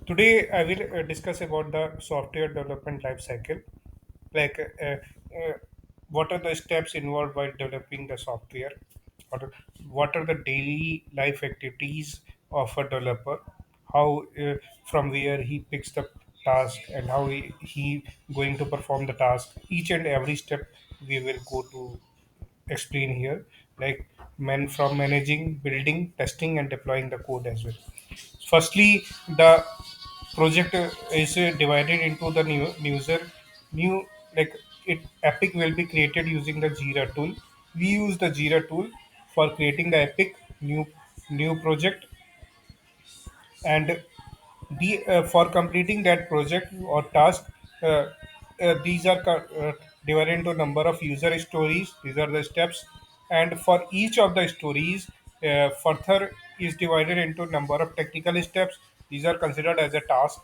Today, I will discuss about the software development lifecycle, like what are the steps involved while developing the software, or what are the daily life activities of a developer, how from where he picks the task and how he going to perform the task. Each and every step we will go to explain here, like from managing, building, testing, and deploying the code as well. Firstly, the project is divided into the new like it epic will be created using the Jira tool. We use the Jira tool for creating the epic new project, and for completing that project or task, uh, these are divided into number of user stories. These are the steps, and for each of the stories, further is divided into number of technical steps. These are considered as a task,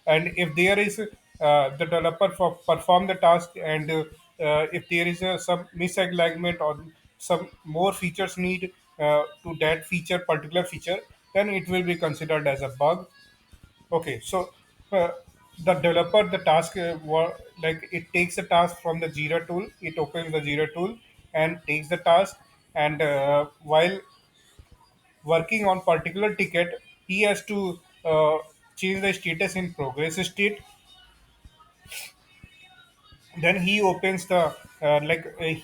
and if there is the developer for perform the task, and if there is some misalignment or some more features need to that particular feature, then it will be considered as a bug. Okay, so uh, the developer, the task, like it takes the task from the Jira tool, it opens the Jira tool and takes the task, and while working on particular ticket, he has to change the status in progress state. Then he opens the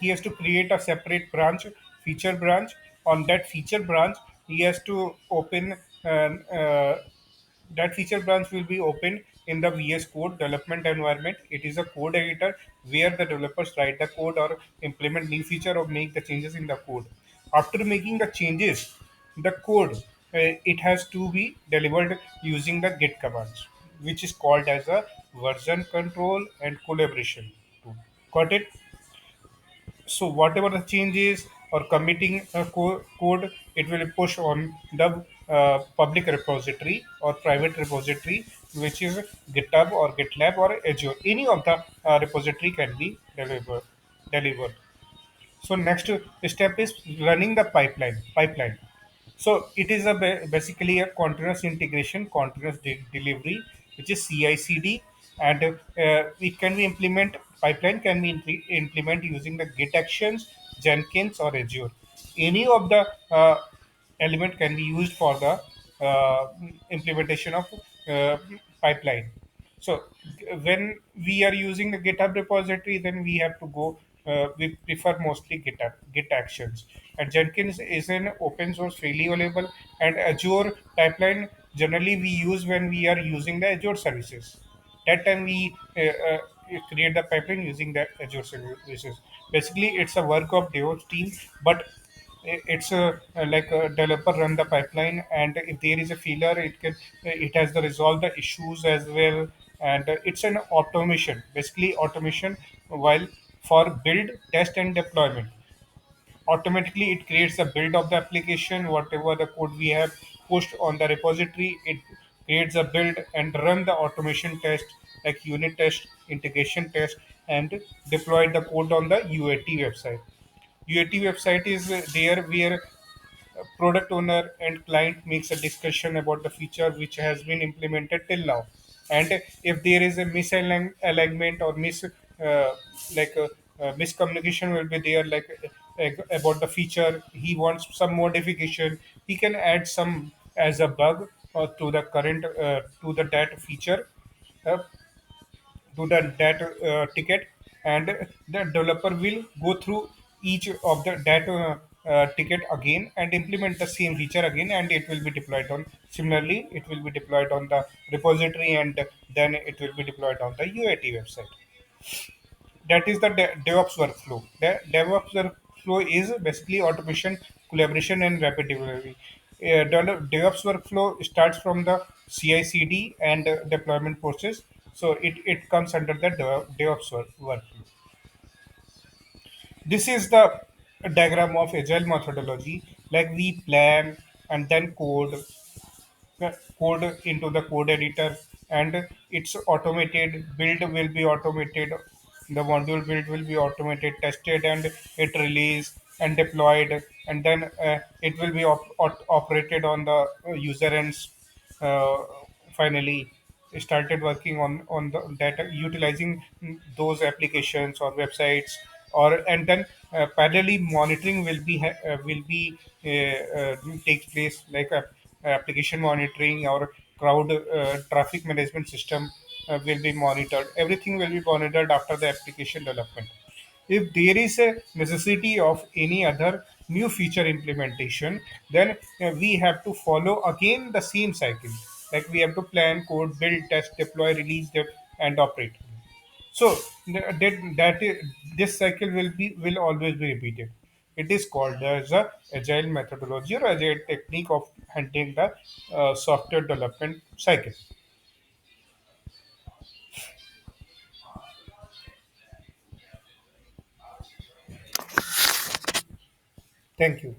he has to create a separate branch, feature branch. On that feature branch, he has to open that feature branch will be opened in the VS Code development environment. It is a code editor where the developers write the code or implement new feature or make the changes in the code. After making the changes, the code it has to be delivered using the Git commands, which is called as a version control and collaboration tool. Got it? So whatever the changes or committing a code, it will push on the public repository or private repository, which is GitHub or GitLab or Azure. Any of the repository can be delivered. So next step is running the pipeline. So it is basically a continuous integration, continuous delivery, which is CI/CD, and it can be implement pipeline can be implement using the Git Actions, Jenkins, or Azure. Any of the element can be used for the implementation of uh, pipeline. So when we are using the GitHub repository, then we have to go. We prefer mostly Git Actions, and Jenkins is an open source, freely available, and Azure pipeline generally we use when we are using the Azure services. That time we create the pipeline using the Azure services. Basically, it's a work of DevOps team, but it's like a developer run the pipeline, and if there is a failure, it has to resolve the issues as well. And it's an automation, basically automation, while for build, test, and deployment. Automatically it creates a build of the application. Whatever the code we have pushed on the repository, it creates a build and run the automation test, like unit test, integration test, and deploy the code on the UAT website. UAT website is there where product owner and client makes a discussion about the feature which has been implemented till now, and if there is a misalignment or like miscommunication will be there, like about the feature he wants some modification, he can add some as a bug or to the current to the that feature, uh, to that ticket, and the developer will go through each of the that ticket again and implement the same feature again, and it will be deployed on similarly it will be deployed on the repository, and then it will be deployed on the UAT website. That is the DevOps workflow. The DevOps workflow is basically automation, collaboration, and repeatability. DevOps workflow starts from the CI/CD and deployment process. So it comes under the DevOps workflow. This is the diagram of agile methodology. Like we plan and then code into the code editor, and it's automated. Build will be automated, the module build will be automated, tested, and it released and deployed, and then it will be operated on the user ends, uh, finally. started working on the data, utilizing those applications or websites, or and then parallelly monitoring will be takes place, like application monitoring or crowd traffic management system will be monitored. Everything will be monitored after the application development. If there is a necessity of any other new feature implementation, then we have to follow again the same cycle. Like we have to plan, code, build, test, deploy, release, and operate. So this cycle will always be repeated. It is called as a agile methodology or agile technique of handling the software development cycle. Thank you.